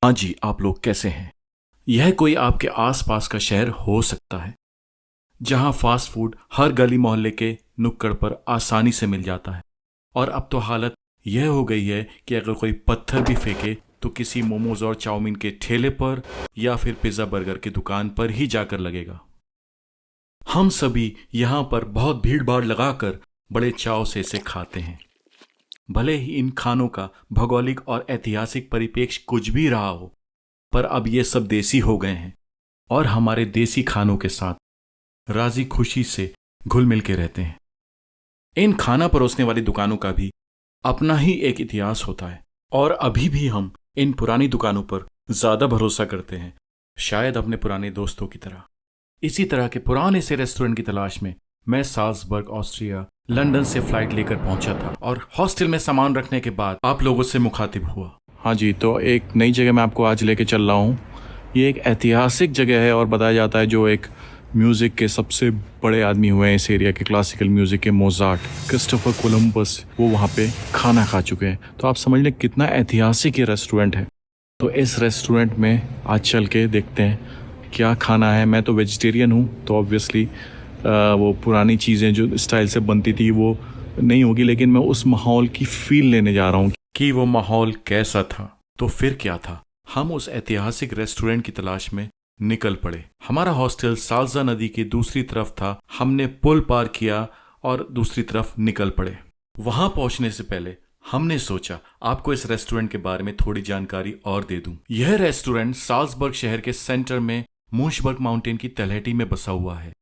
हाँ जी, आप लोग कैसे हैं? यह कोई आपके आसपास का शहर हो सकता है जहां फास्ट फूड हर गली मोहल्ले के नुक्कड़ पर आसानी से मिल जाता है। और अब तो हालत यह हो गई है कि अगर कोई पत्थर भी फेंके तो किसी मोमोज और चाउमीन के ठेले पर या फिर पिज्ज़ा बर्गर की दुकान पर ही जाकर लगेगा। हम सभी यहाँ पर बहुत भीड़ भाड़ लगाकर बड़े चाव से इसे खाते हैं। भले ही इन खानों का भौगोलिक और ऐतिहासिक परिप्रेक्ष्य कुछ भी रहा हो, पर अब ये सब देसी हो गए हैं और हमारे देसी खानों के साथ राजी खुशी से घुल मिल के रहते हैं। इन खाना परोसने वाली दुकानों का भी अपना ही एक इतिहास होता है और अभी भी हम इन पुरानी दुकानों पर ज्यादा भरोसा करते हैं, शायद अपने पुराने दोस्तों की तरह। इसी तरह के पुराने से रेस्टोरेंट की तलाश में मैं साल्जबर्ग, ऑस्ट्रिया, लंदन से फ्लाइट लेकर पहुंचा था और हॉस्टल में सामान रखने के बाद आप लोगों से मुखातिब हुआ। हाँ जी, तो एक नई जगह मैं आपको आज लेके चल रहा हूँ। ये एक ऐतिहासिक जगह है और बताया जाता है जो एक म्यूज़िक के सबसे बड़े आदमी हुए हैं इस एरिया के, क्लासिकल म्यूज़िक के मोजार्ट, क्रिस्टोफर कोलंबस, वो वहाँ पे खाना खा चुके हैं। तो आप समझ लें कितना ऐतिहासिक ये रेस्टोरेंट है। तो इस रेस्टोरेंट में आज चल के देखते हैं क्या खाना है। मैं तो वेजिटेरियन हूँ, तो ऑब्वियसली वो पुरानी चीज़ें जो स्टाइल से बनती थी वो नहीं होगी, लेकिन मैं उस माहौल की फील लेने जा रहा हूँ कि वो माहौल कैसा था। तो फिर क्या था, हम उस ऐतिहासिक रेस्टोरेंट की तलाश में निकल पड़े। हमारा हॉस्टल साल्जा नदी की दूसरी तरफ था। हमने पुल पार किया और दूसरी तरफ निकल पड़े। वहां पहुंचने से पहले हमने सोचा आपको इस रेस्टोरेंट के बारे में थोड़ी जानकारी और दे दूं। यह रेस्टोरेंट साल्जबर्ग शहर के सेंटर में मूशबर्ग माउंटेन की तलहटी में बसा हुआ है,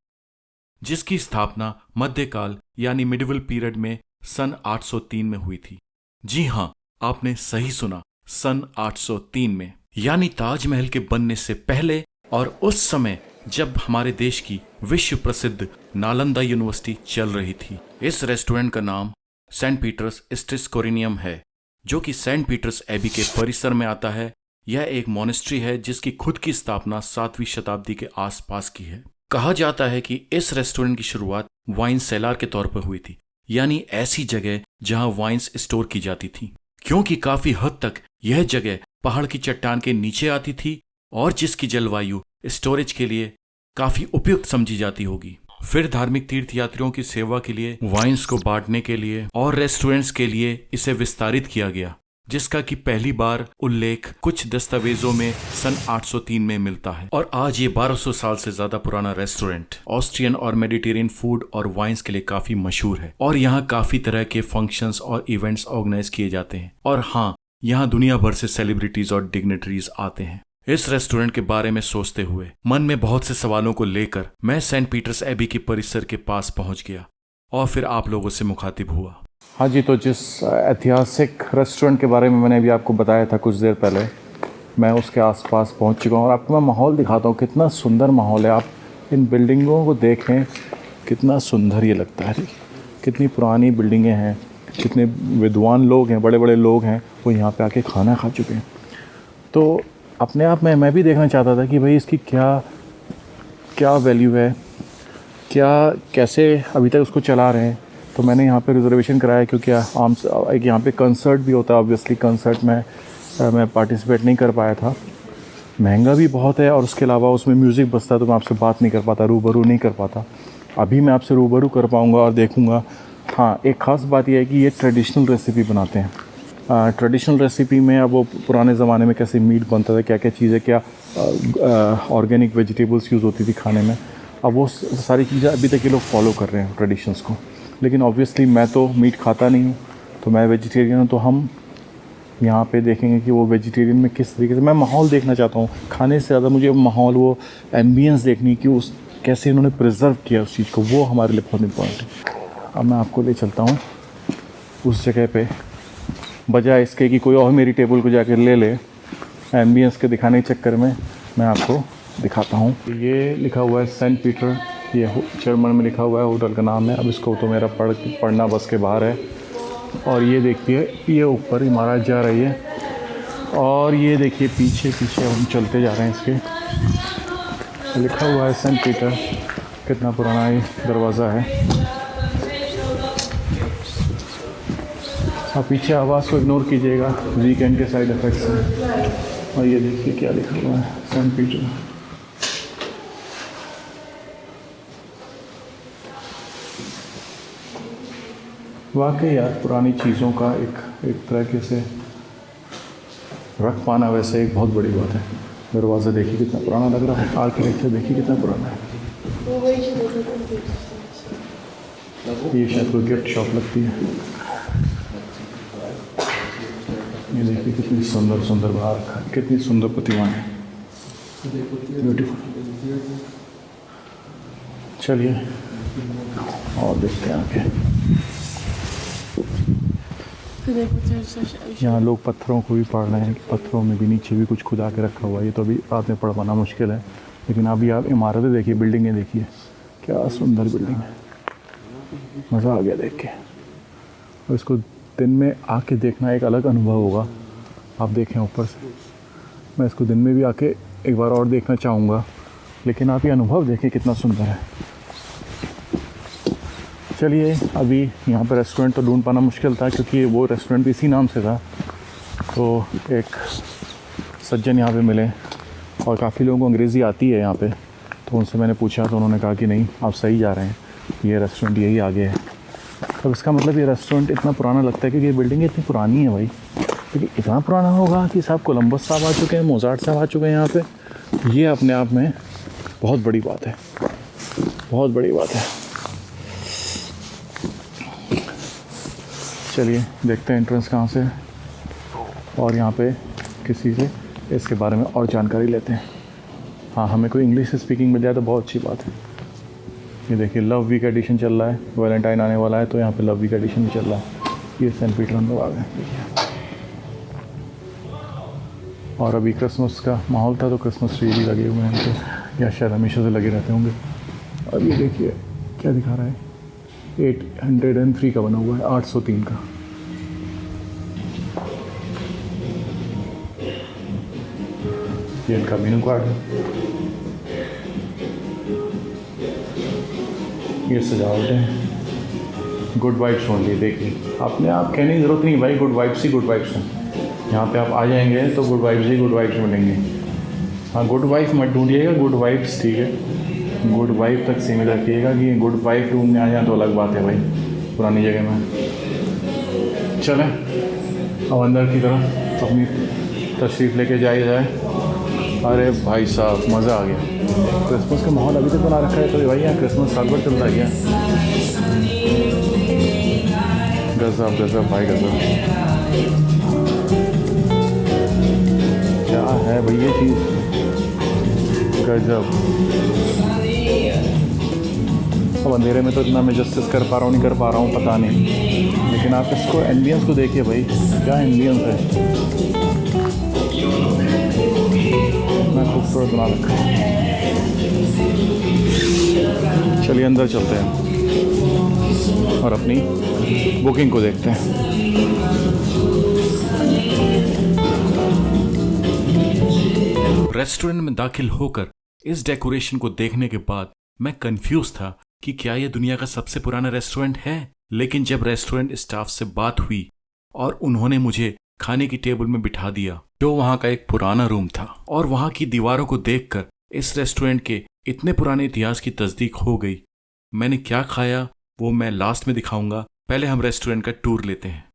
जिसकी स्थापना मध्यकाल यानी मिडिवल पीरियड में सन 803 में हुई थी। जी हाँ, आपने सही सुना, सन 803 में, यानी ताजमहल के बनने से पहले और उस समय जब हमारे देश की विश्व प्रसिद्ध नालंदा यूनिवर्सिटी चल रही थी। इस रेस्टोरेंट का नाम सेंट पीटर्स स्ट्रिस्कोरिनियम है, जो कि सेंट पीटर्स एबी के परिसर में आता है। यह एक मॉनेस्ट्री है जिसकी खुद की स्थापना 7वीं शताब्दी के आसपास की है। कहा जाता है कि इस रेस्टोरेंट की शुरुआत वाइन सेलार के तौर पर हुई थी, यानी ऐसी जगह जहां वाइन्स स्टोर की जाती थी, क्योंकि काफी हद तक यह जगह पहाड़ की चट्टान के नीचे आती थी और जिसकी जलवायु स्टोरेज के लिए काफी उपयुक्त समझी जाती होगी। फिर धार्मिक तीर्थयात्रियों की सेवा के लिए, वाइन्स को बांटने के लिए और रेस्टोरेंट्स के लिए इसे विस्तारित किया गया, जिसका कि पहली बार उल्लेख कुछ दस्तावेजों में सन 803 में मिलता है। और आज ये 1200 साल से ज्यादा पुराना रेस्टोरेंट ऑस्ट्रियन और मेडिटेरियन फूड और वाइन्स के लिए काफी मशहूर है और यहाँ काफी तरह के फंक्शंस और इवेंट्स ऑर्गेनाइज किए जाते हैं। और हाँ, यहाँ दुनिया भर से सेलिब्रिटीज और डिग्नेटरीज आते हैं। इस रेस्टोरेंट के बारे में सोचते हुए मन में बहुत से सवालों को लेकर मैं सेंट पीटर्स एबी के परिसर के पास पहुंच गया और फिर आप लोगों से मुखातिब हुआ। हाँ जी, तो जिस ऐतिहासिक रेस्टोरेंट के बारे में मैंने अभी आपको बताया था कुछ देर पहले, मैं उसके आसपास पहुंच चुका हूँ और आपको मैं माहौल दिखाता हूँ। कितना सुंदर माहौल है। आप इन बिल्डिंगों को देखें, कितना सुंदर ये लगता है। कितनी पुरानी बिल्डिंगें हैं, कितने विद्वान लोग हैं, बड़े बड़े लोग हैं, वो यहाँ पे आके खाना खा चुके हैं। तो अपने आप में मैं भी देखना चाहता था कि भाई इसकी क्या क्या वैल्यू है, क्या कैसे अभी तक उसको चला रहे हैं। तो मैंने यहाँ पे रिजर्वेशन कराया क्योंकि एक यहाँ पे कंसर्ट भी होता है। ऑब्वियसली कंसर्ट में मैं पार्टिसिपेट नहीं कर पाया था। महंगा भी बहुत है और उसके अलावा उसमें म्यूज़िक बजता है, तो मैं आपसे बात नहीं कर पाता, रूबरू नहीं कर पाता। अभी मैं आपसे रूबरू कर पाऊँगा और देखूँगा। हाँ, एक ख़ास बात यह है कि ये ट्रेडिशनल रेसिपी बनाते हैं। ट्रेडिशनल रेसिपी में अब वो पुराने ज़माने में कैसे मीट बनता था, क्या क्या चीज़ें, क्या ऑर्गेनिक वेजिटेबल्स यूज़ होती थी खाने में, अब वो सारी चीज़ें अभी तक ये लोग फॉलो कर रहे हैं ट्रेडिशंस को। लेकिन ऑब्वियसली मैं तो मीट खाता नहीं हूँ, तो मैं वेजिटेरियन हूँ। तो हम यहाँ पे देखेंगे कि वो वेजिटेरियन में किस तरीके से, मैं माहौल देखना चाहता हूँ खाने से ज़्यादा। मुझे माहौल, वो एम्बियंस देखनी कि उस कैसे इन्होंने प्रिजर्व किया उस चीज़ को, वो हमारे लिए बहुत इम्पोर्टेंट है। अब मैं आपको ले चलता हूँ उस जगह पे, बजाय इसके कि कोई और मेरी टेबल को जाकर ले ले। एम्बियंस के दिखाने के चक्कर में मैं आपको दिखाता हूँ। ये लिखा हुआ है सेंट पीटर, ये जर्मन में लिखा हुआ है, होटल का नाम है। अब इसको तो मेरा पढ़ना बस के बाहर है। और ये देखिए, ये ऊपर इमारत जा रही है और ये देखिए पीछे पीछे हम चलते जा रहे हैं। इसके लिखा हुआ है सेंट पीटर। कितना पुराना ये दरवाज़ा है। आप पीछे आवाज़ को इग्नोर कीजिएगा, वीकेंड के साइड इफ़ेक्ट्स हैं। और ये देखिए क्या लिखा हुआ है, सेंट पीटर। वाकई यार पुरानी चीज़ों का एक तरीके से रख पाना वैसे एक बहुत बड़ी बात है। दरवाज़ा देखिए कितना पुराना लग रहा है, आर्किटेक्चर देखिए कितना पुराना है। ये शायद कोई गिफ्ट शॉप लगती है। ये देखिए कितनी सुंदर सुंदर बना रखा है, कितनी सुंदर प्रतिमाएं हैं, ब्यूटीफुल। चलिए और देखते हैं आगे। यहाँ लोग पत्थरों को भी पढ़ रहे हैं, पत्थरों में भी नीचे भी कुछ खुदा के रखा हुआ है। ये तो अभी रात में पढ़ पाना मुश्किल है, लेकिन अभी आप इमारतें देखिए, बिल्डिंगें देखिए, क्या सुंदर बिल्डिंग है। मज़ा आ गया देख के। और इसको दिन में आके देखना एक अलग अनुभव होगा। आप देखें ऊपर से, मैं इसको दिन में भी आके एक बार और देखना चाहूँगा, लेकिन आप ये अनुभव देखें कितना सुंदर है। चलिए अभी यहाँ पर रेस्टोरेंट तो ढूंढ पाना मुश्किल था, क्योंकि वो रेस्टोरेंट इसी नाम से था। तो एक सज्जन यहाँ पे मिले और काफ़ी लोगों को अंग्रेज़ी आती है यहाँ पे, तो उनसे मैंने पूछा तो उन्होंने कहा कि नहीं आप सही जा रहे हैं, ये रेस्टोरेंट यही आगे है। अब इसका मतलब ये रेस्टोरेंट इतना पुराना लगता है क्योंकि ये बिल्डिंग इतनी पुरानी है भाई। लेकिन इतना पुराना होगा कि साहब कोलंबस साहब आ चुके हैं, मोज़ार्ट साहब आ चुके हैं यहाँ पे, ये अपने आप में बहुत बड़ी बात है, बहुत बड़ी बात है। चलिए देखते हैं एंट्रेंस कहाँ से है और यहाँ पे किसी से इसके बारे में और जानकारी लेते हैं। हाँ, हमें कोई इंग्लिश स्पीकिंग मिल जाए तो बहुत अच्छी बात है। ये देखिए लव वीक एडिशन चल रहा है, वैलेंटाइन आने वाला है तो यहाँ पे लव वीक एडिशन भी चल रहा है। ये सेंट पीटर हम लोग आ गए। और अभी क्रिसमस का माहौल था तो क्रिसमस ट्री भी लगे हुए हैं, तो या शायद हमेशा से लगे रहते होंगे। अब ये देखिए क्या दिखा रहा है, 803 का बना हुआ है, 803 का। ये इनका मेनू कार्ड है, ये सजावट है। गुड वाइब्स ओनली, देखिए अपने आप कहने की ज़रूरत नहीं भाई, गुड वाइब्स ही गुड वाइब्स हैं। यहाँ पे आप आ जाएंगे तो गुड वाइब्स ही गुड वाइब्स मिलेंगे। हाँ, गुड वाइफ मत ढूंढिएगा, गुड वाइब्स ठीक है, गुड वाइफ तक सीमित रखिएगा। कि गुड वाइफ ढूंढने आ जाए तो अलग बात है भाई, पुरानी जगह में। चलें अब अंदर की तरफ अपनी तशरीफ़ लेके जाए। अरे भाई साहब मज़ा आ गया। क्रिसमस का माहौल अभी तक बना रखा है, तो भाई यहाँ क्रिसमस साल भर चलता गया। गज़ब गज़ब भाई गज़ब, क्या है भाई ये चीज़, गज़ब। अब अंधेरे में तो इतना मैं जस्टिस कर पा रहा हूँ नहीं कर पा रहा हूँ पता नहीं, लेकिन आप इसको एम्बियंस को देखिए भाई, क्या एम्बियंस है, इतना खूबसूरत बना रखा है। चलिए अंदर चलते हैं और अपनी बुकिंग को देखते हैं। रेस्टोरेंट में दाखिल होकर इस डेकोरेशन को देखने के बाद मैं कंफ्यूज था कि क्या यह दुनिया का सबसे पुराना रेस्टोरेंट है। लेकिन जब रेस्टोरेंट स्टाफ से बात हुई और उन्होंने मुझे खाने की टेबल में बिठा दिया, जो वहां का एक पुराना रूम था, और वहां की दीवारों को देखकर इस रेस्टोरेंट के इतने पुराने इतिहास की तस्दीक हो गई। मैंने क्या खाया वो मैं लास्ट में दिखाऊंगा, पहले हम रेस्टोरेंट का टूर लेते हैं।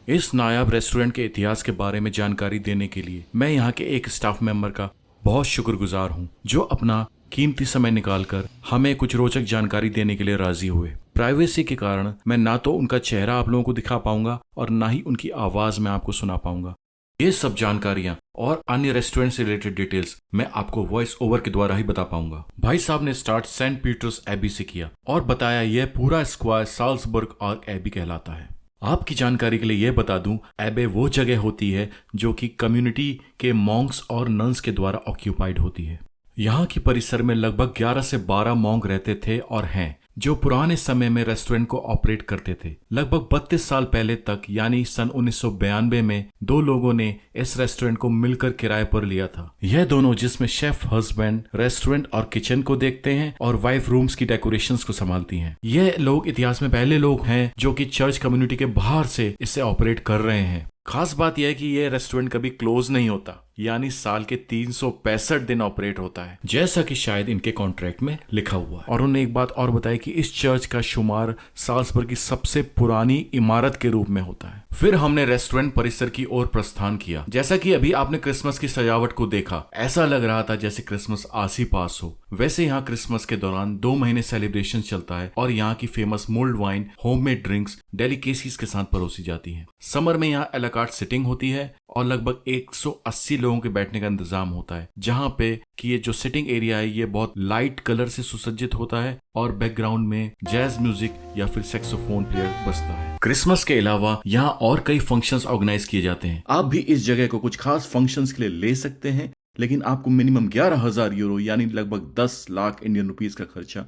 इस नायाब रेस्टोरेंट के इतिहास के बारे में जानकारी देने के लिए मैं यहाँ के एक स्टाफ मेंबर का बहुत शुक्रगुजार हूँ, जो अपना कीमती समय निकालकर हमें कुछ रोचक जानकारी देने के लिए राजी हुए। प्राइवेसी के कारण मैं ना तो उनका चेहरा आप लोगों को दिखा पाऊंगा और ना ही उनकी आवाज मैं आपको सुना पाऊंगा। ये सब जानकारियां और अन्य रेस्टोरेंट से रिलेटेड डिटेल्स मैं आपको वॉइस ओवर के द्वारा ही बता पाऊंगा। भाई साहब ने स्टार्ट सेंट पीटर्स एबी से किया और बताया यह पूरा स्क्वायर साल्सबर्ग आर्क एबी कहलाता है। आपकी जानकारी के लिए यह बता दूं, एबे वो जगह होती है जो कि कम्युनिटी के मॉन्क्स और नन्स के द्वारा ऑक्यूपाइड होती है। यहाँ की परिसर में लगभग 11 से 12 मॉन्क रहते थे और हैं, जो पुराने समय में रेस्टोरेंट को ऑपरेट करते थे। लगभग 32 साल पहले तक यानी सन 1992 में 2 लोगों ने इस रेस्टोरेंट को मिलकर किराए पर लिया था। यह दोनों, जिसमें शेफ हस्बैंड रेस्टोरेंट और किचन को देखते हैं और वाइफ रूम्स की डेकोरेशंस को संभालती हैं। यह लोग इतिहास में पहले लोग हैं जो कि चर्च कम्युनिटी के बाहर से इसे ऑपरेट कर रहे हैं। खास बात यह है कि यह रेस्टोरेंट कभी क्लोज नहीं होता, यानी साल के 365 दिन ऑपरेट होता है, जैसा कि शायद इनके कॉन्ट्रैक्ट में लिखा हुआ है। और उन्होंने एक बात और बताई कि इस चर्च का शुमार साल्सबर्ग की सबसे पुरानी इमारत के रूप में होता है। फिर हमने रेस्टोरेंट परिसर की ओर प्रस्थान किया। जैसा कि अभी आपने क्रिसमस की सजावट को देखा, ऐसा लग रहा था जैसे क्रिसमस आस ही पास हो। वैसे यहाँ क्रिसमस के दौरान 2 महीने सेलिब्रेशन चलता है और यहाँ की famous mulled wine, homemade drinks, delicacies के साथ परोसी जाती है। समर में यहाँ एलाकार्ट सिटिंग होती है और लगभग 180 लोगों के बैठने का इंतजाम होता है, जहाँ पे कि ये जो सिटिंग एरिया है ये बहुत लाइट कलर से सुसज्जित होता है और बैकग्राउंड में जैज म्यूजिक या फिर सैक्सोफोन प्लेयर बजता है। क्रिसमस के अलावा यहाँ और कई फंक्शंस ऑर्गेनाइज किए जाते हैं। आप भी इस जगह को कुछ खास फंक्शंस के लिए ले सकते हैं, लेकिन आपको मिनिमम 11,000 यूरो यानी लगभग 10 लाख इंडियन रुपीस का खर्चा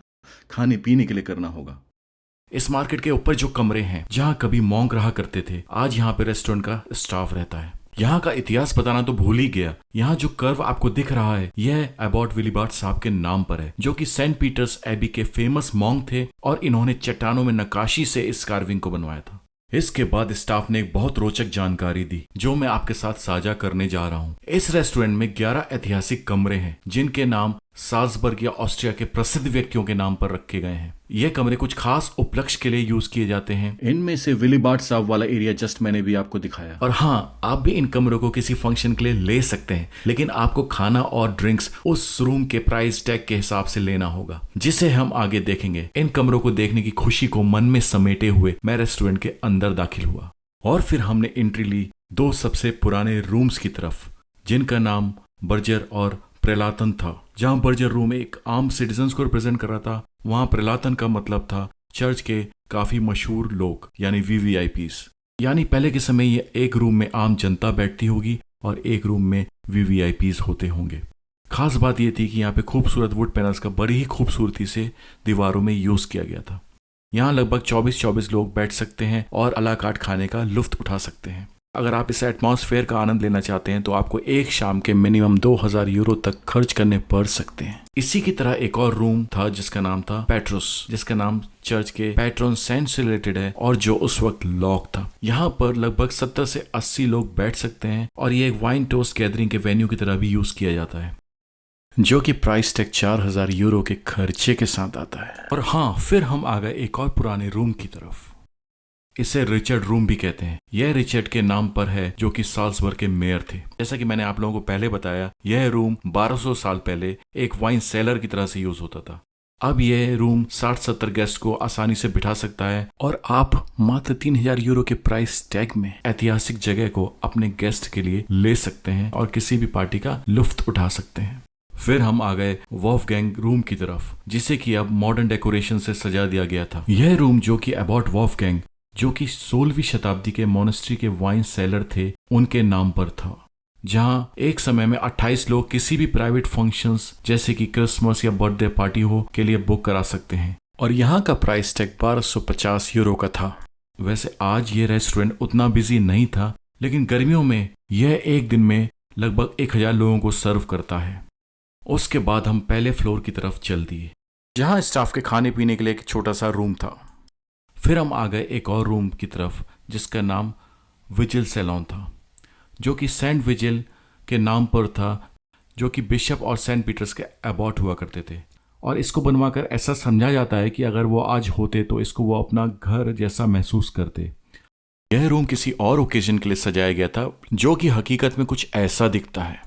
खाने पीने के लिए करना होगा। इस मार्केट के ऊपर जो कमरे हैं जहाँ कभी मॉन्क रहा करते थे, आज यहाँ पे रेस्टोरेंट का स्टाफ रहता है। यहाँ का इतिहास बताना तो भूल ही गया। यहाँ जो कर्व आपको दिख रहा है यह एबॉट विलिबार्ड साहब के नाम पर है, जो कि सेंट पीटर्स एबी के फेमस मॉन्क थे और इन्होंने चट्टानों में नक्काशी से इस कार्विंग को बनवाया था। इसके बाद स्टाफ ने एक बहुत रोचक जानकारी दी जो मैं आपके साथ साझा करने जा रहा हूँ। इस रेस्टोरेंट में 11 ऐतिहासिक कमरे हैं जिनके नाम साल्सबर्ग या ऑस्ट्रिया के प्रसिद्ध व्यक्तियों के नाम पर रखे गए हैं। ये कमरे कुछ खास उपलक्ष्य के लिए यूज किए जाते हैं। इनमें से विलिबार्ड साहब वाला एरिया जस्ट मैंने भी आपको दिखाया। और हाँ, आप भी इन कमरों को किसी फंक्शन के लिए ले सकते हैं, लेकिन आपको खाना और ड्रिंक्स उस रूम के प्राइस टैग के हिसाब से लेना होगा, जिसे हम आगे देखेंगे। इन कमरों को देखने की खुशी को मन में समेटे हुए मैं रेस्टोरेंट के अंदर दाखिल हुआ और फिर हमने एंट्री ली 2 सबसे पुराने रूम्स की तरफ, जिनका नाम बर्जर और प्रेलातन था। जहां बर्जर रूम एक आम सिटीजन्स को रिप्रेजेंट कर रहा था, वहां प्रेलातन का मतलब था चर्च के काफी मशहूर लोग यानी VVIPs। यानी पहले के समय ये एक रूम में आम जनता बैठती होगी और एक रूम में VVIPs होते होंगे। खास बात यह थी कि यहाँ पे खूबसूरत वुड पैनल्स का बड़ी ही खूबसूरती से दीवारों में यूज किया गया था। यहाँ लगभग 24 लोग बैठ सकते हैं और अला कार्ट खाने का लुत्फ उठा सकते हैं। अगर आप इस एटमॉस्फेयर का आनंद लेना चाहते हैं तो आपको एक शाम के मिनिमम 2,000 यूरो तक खर्च करने पड़ सकते हैं। इसी की तरह एक और रूम था जिसका नाम था पेट्रोस, जिसका नाम चर्च के पैट्रन सेंट से रिलेटेड है और जो उस वक्त लॉक था। यहाँ पर लगभग 70 से 80 लोग बैठ सकते हैं और ये एक वाइन टोस्ट गैदरिंग के वेन्यू की तरह भी यूज किया जाता है, जो कि प्राइस टैग 4,000 यूरो के खर्चे के साथ आता है। और हाँ, फिर हम आ गए एक और पुराने रूम की तरफ। इसे रिचर्ड रूम भी कहते हैं। यह रिचर्ड के नाम पर है, जो कि साल्सबर्ग के मेयर थे। जैसा कि मैंने आप लोगों को पहले बताया, यह रूम 1200 साल पहले एक वाइन सेलर की तरह से यूज होता था। अब यह रूम 60-70 गेस्ट को आसानी से बिठा सकता है और आप मात्र 3,000 यूरो के प्राइस टैग में ऐतिहासिक जगह को अपने गेस्ट के लिए ले सकते हैं और किसी भी पार्टी का लुत्फ उठा सकते हैं। फिर हम आ गए वॉल्फगैंग रूम की तरफ, जिसे कि अब मॉडर्न डेकोरेशन से सजा दिया गया था। यह रूम, जो कि एबॉट वॉल्फगैंग, जो कि 16वीं शताब्दी के मोनेस्ट्री के वाइन सेलर थे, उनके नाम पर था, जहां एक समय में 28 लोग किसी भी प्राइवेट फंक्शंस जैसे कि क्रिसमस या बर्थडे पार्टी हो के लिए बुक करा सकते हैं। और यहाँ का प्राइस टैग 1250 यूरो का था। वैसे आज ये रेस्टोरेंट उतना बिजी नहीं था, लेकिन गर्मियों में यह एक दिन में लगभग 1000 लोगों को सर्व करता है। उसके बाद हम पहले फ्लोर की तरफ चल दिए, जहां स्टाफ के खाने पीने के लिए एक छोटा सा रूम था। फिर हम आ गए एक और रूम की तरफ जिसका नाम विजिल सैलॉन था, जो कि सेंट विजिल के नाम पर था, जो कि बिशप और सेंट पीटर्स के एबॉट हुआ करते थे। और इसको बनवाकर ऐसा समझा जाता है कि अगर वो आज होते तो इसको वो अपना घर जैसा महसूस करते। यह रूम किसी और ओकेजन के लिए सजाया गया था, जो कि हकीकत में कुछ ऐसा दिखता है।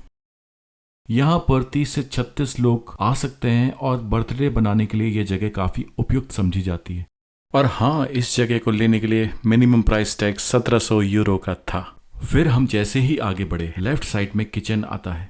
यहाँ पर 30 से 36 लोग आ सकते हैं और बर्थडे बनाने के लिए यह जगह काफी उपयुक्त समझी जाती है। और हाँ, इस जगह को लेने के लिए मिनिमम प्राइस टैग 1700 यूरो का था। फिर हम जैसे ही आगे बढ़े, लेफ्ट साइड में किचन आता है।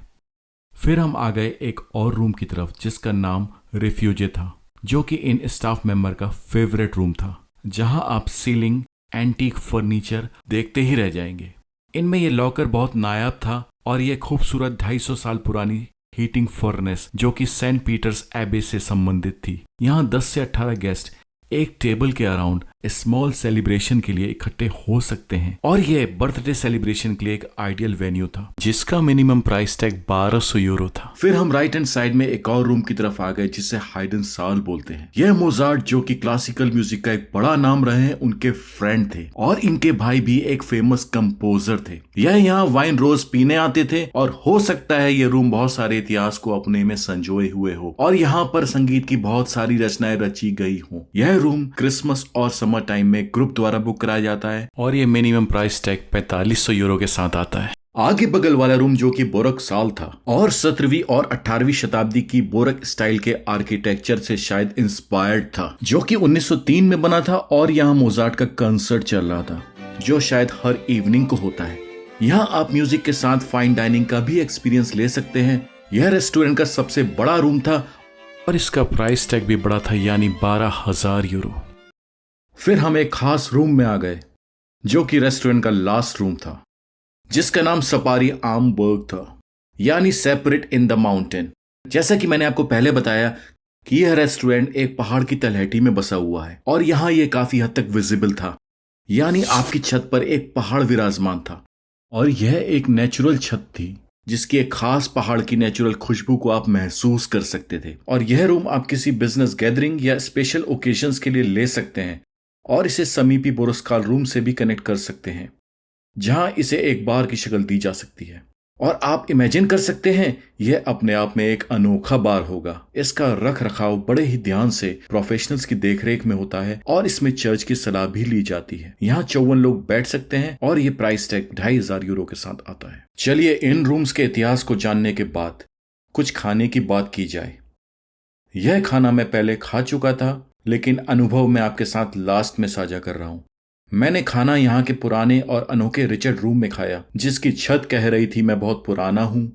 फिर हम आ गए एक और रूम की तरफ जिसका नाम रिफ्यूजे था, जो कि इन स्टाफ मेंबर का फेवरेट रूम था, जहां आप सीलिंग एंटीक फर्नीचर देखते ही रह जाएंगे। इनमें यह लॉकर बहुत नायाब था और यह खूबसूरत 250 साल पुरानी हीटिंग फर्नेस, जो कि सेंट पीटर्स एबे से संबंधित थी। यहाँ 10 से 18 गेस्ट एक टेबल के अराउंड स्मॉल सेलिब्रेशन के लिए इकट्ठे हो सकते हैं। और यह बर्थडे सेलिब्रेशन के लिए एक आइडियल वेन्यू था जिसका मिनिमम प्राइस टैग 1200 यूरो था। फिर हम राइट हैंड साइड में एक और रूम की तरफ आ गए जिसे हाइडन साल बोलते हैं। यह मोजार्ट, जो कि क्लासिकल म्यूजिक का एक बड़ा नाम रहे हैं, उनके फ्रेंड थे और इनके भाई भी एक फेमस कंपोजर थे। यह यहाँ वाइन रोज पीने आते थे और हो सकता है यह रूम बहुत सारे इतिहास को अपने में संजोए हुए हो और यहाँ पर संगीत की बहुत सारी रचनाएं रची गई हो। यह रूम क्रिसमस और समर टाइम में ग्रुप द्वारा बुक कराया जाता है और ये मिनिमम प्राइस टैग 4500 यूरो के साथ आता है। आगे बगल वाला रूम जो कि बोरक साल था और 17वीं और 18वीं शताब्दी की बोरक स्टाइल के आर्किटेक्चर से शायद इंस्पायर्ड था, जो कि 1903 में बना था और यहाँ मोजार्ट का कंसर्ट चल रहा था जो शायद हर इवनिंग को होता है। यहाँ आप म्यूजिक के साथ फाइन डाइनिंग का भी एक्सपीरियंस ले सकते हैं। यह रेस्टोरेंट का सबसे बड़ा रूम था और इसका प्राइस टैग भी बड़ा था, यानी 12,000 यूरो। फिर हम एक खास रूम में आ गए जो कि रेस्टोरेंट का लास्ट रूम था जिसका नाम सपारी आमबर्ग था, यानी सेपरेट इन द माउंटेन। जैसा कि मैंने आपको पहले बताया कि यह रेस्टोरेंट एक पहाड़ की तलहटी में बसा हुआ है और यहाँ यह काफी हद तक विजिबल था, यानी आपकी छत पर एक पहाड़ विराजमान था और यह एक नेचुरल छत थी जिसकी एक खास पहाड़ की नेचुरल खुशबू को आप महसूस कर सकते थे। और यह रूम आप किसी बिजनेस गैदरिंग या स्पेशल ओकेजन्स के लिए ले सकते हैं और इसे समीपी बोरस्काल रूम से भी कनेक्ट कर सकते हैं जहां इसे एक बार की शक्ल दी जा सकती है। और आप इमेजिन कर सकते हैं यह अपने आप में एक अनोखा बार होगा। इसका रख रखाव बड़े ही ध्यान से प्रोफेशनल्स की देखरेख में होता है और इसमें चर्च की सलाह भी ली जाती है। यहाँ 54 लोग बैठ सकते हैं और ये प्राइस टैग 2500 यूरो के साथ आता है। चलिए इन रूम्स के इतिहास को जानने के बाद कुछ खाने की बात की जाए। यह खाना मैं पहले खा चुका था लेकिन अनुभव मैं आपके साथ लास्ट में साझा कर रहा हूं। मैंने खाना यहाँ के पुराने और अनोखे रिचर्ड रूम में खाया जिसकी छत कह रही थी मैं बहुत पुराना हूं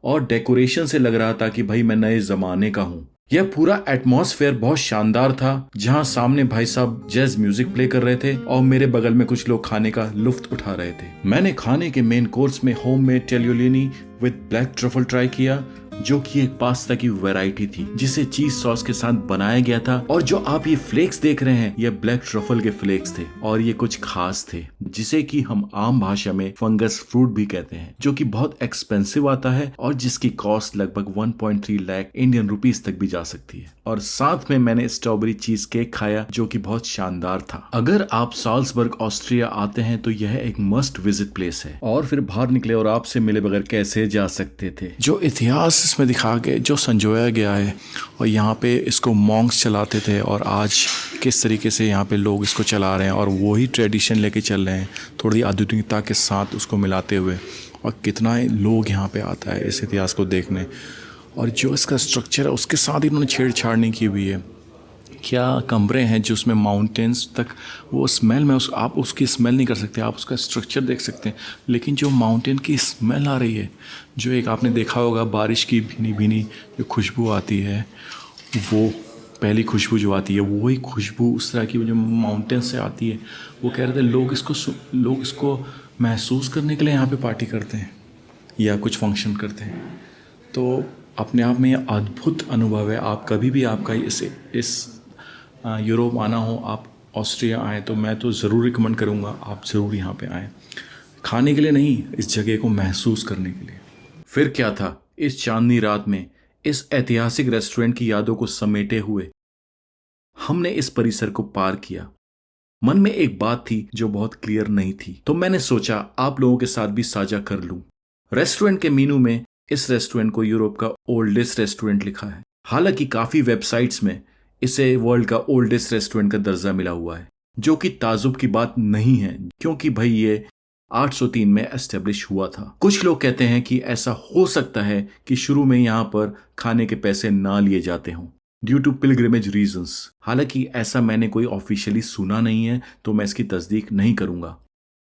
और डेकोरेशन से लग रहा था कि भाई मैं नए जमाने का हूं। यह पूरा एटमॉस्फेयर बहुत शानदार था जहां सामने भाई साहब जैज म्यूजिक प्ले कर रहे थे और मेरे बगल में कुछ लोग खाने का लुत्फ उठा रहे थे। मैंने खाने के मेन कोर्स में homemade tagliolini with black truffle try किया जो कि एक पास्ता की वैरायटी थी जिसे चीज सॉस के साथ बनाया गया था। और जो आप ये फ्लेक्स देख रहे हैं ये ब्लैक ट्रफल के फ्लेक्स थे और ये कुछ खास थे जिसे कि हम आम भाषा में फंगस फ्रूट भी कहते हैं, जो कि बहुत एक्सपेंसिव आता है और जिसकी कॉस्ट लगभग 1.3 लाख इंडियन रुपीस तक भी जा सकती है। और साथ में मैंने स्ट्रॉबेरी चीज केक खाया जो कि बहुत शानदार था। अगर आप साल्सबर्ग ऑस्ट्रिया आते हैं तो यह एक मस्ट विजिट प्लेस है। और फिर बाहर निकले और आपसे मिले बगैर कैसे जा सकते थे। जो इतिहास इसमें दिखा के जो संजोया गया है और यहाँ पे इसको मॉन्क्स चलाते थे और आज किस तरीके से यहाँ पे लोग इसको चला रहे हैं और वही ट्रेडिशन लेके चल रहे हैं थोड़ी आधुनिकता के साथ उसको मिलाते हुए। और कितना लोग यहाँ पे आता है इस इतिहास को देखने और जो इसका स्ट्रक्चर है उसके साथ इन्होंने छेड़छाड़ नहीं की हुई है। क्या कमरे हैं जो उसमें माउंटेन्स तक वो स्मेल में आप उसकी स्मेल नहीं कर सकते, आप उसका स्ट्रक्चर देख सकते हैं लेकिन जो माउंटेन की स्मेल आ रही है, जो एक आपने देखा होगा बारिश की भीनी भीनी जो खुशबू आती है, वो पहली खुशबू जो आती है वही खुशबू उस तरह की जो माउंटेन से आती है। वो कह रहे थे लोग इसको महसूस करने के लिए यहाँ पे पार्टी करते हैं या कुछ फंक्शन करते हैं। तो अपने आप में यह अद्भुत अनुभव है। आप कभी भी आपका इस यूरोप आना हो, आप ऑस्ट्रिया आए तो मैं तो ज़रूर रिकमेंड करूँगा आप ज़रूर यहाँ पे आएँ, खाने के लिए नहीं, इस जगह को महसूस करने के लिए। फिर क्या था, इस चांदनी रात में इस ऐतिहासिक रेस्टोरेंट की यादों को समेटे हुए हमने इस परिसर को पार किया। मन में एक बात थी जो बहुत क्लियर नहीं थी, तो मैंने सोचा आप लोगों के साथ भी साझा कर लूं। रेस्टोरेंट के मेनू में इस रेस्टोरेंट को यूरोप का ओल्डेस्ट रेस्टोरेंट लिखा है। हालांकि काफ़ी वेबसाइट्स में इसे वर्ल्ड का ओल्डेस्ट रेस्टोरेंट का दर्जा मिला हुआ है, जो कि ताजुब की बात नहीं है क्योंकि भाई ये 803 में एस्टेब्लिश हुआ था। कुछ लोग कहते हैं कि ऐसा हो सकता है कि शुरू में यहाँ पर खाने के पैसे ना लिए जाते हों ड्यू टू पिलग्रिमेज रीजंस। हालांकि ऐसा मैंने कोई ऑफिशियली सुना नहीं है तो मैं इसकी तस्दीक नहीं करूंगा।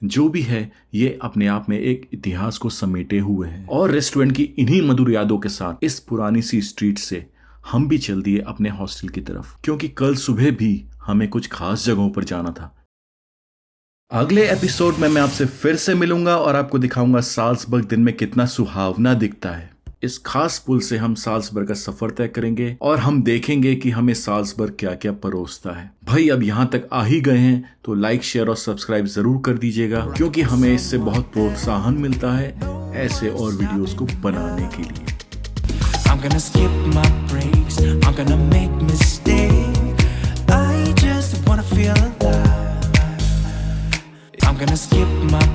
जो भी है ये अपने आप में एक इतिहास को समेटे हुए है। और रेस्टोरेंट की इन्हीं मधुर यादों के साथ इस पुरानी सी स्ट्रीट से हम भी चल दिए अपने हॉस्टल की तरफ, क्योंकि कल सुबह भी हमें कुछ खास जगहों पर जाना था। अगले एपिसोड में मैं आपसे फिर से मिलूंगा और आपको दिखाऊंगा साल्सबर्ग दिन में कितना सुहावना दिखता है। इस खास पुल से हम साल्सबर्ग का सफर तय करेंगे और हम देखेंगे कि हमें साल्सबर्ग क्या क्या परोसता है। भाई अब यहाँ तक आ ही गए हैं तो लाइक, शेयर और सब्सक्राइब जरूर कर दीजिएगा, क्योंकि हमें इससे बहुत प्रोत्साहन मिलता है ऐसे और वीडियोस को बनाने के लिए। I'm gonna skip my breaks, I'm gonna make mistakes, I just wanna feel alive. I'm gonna skip my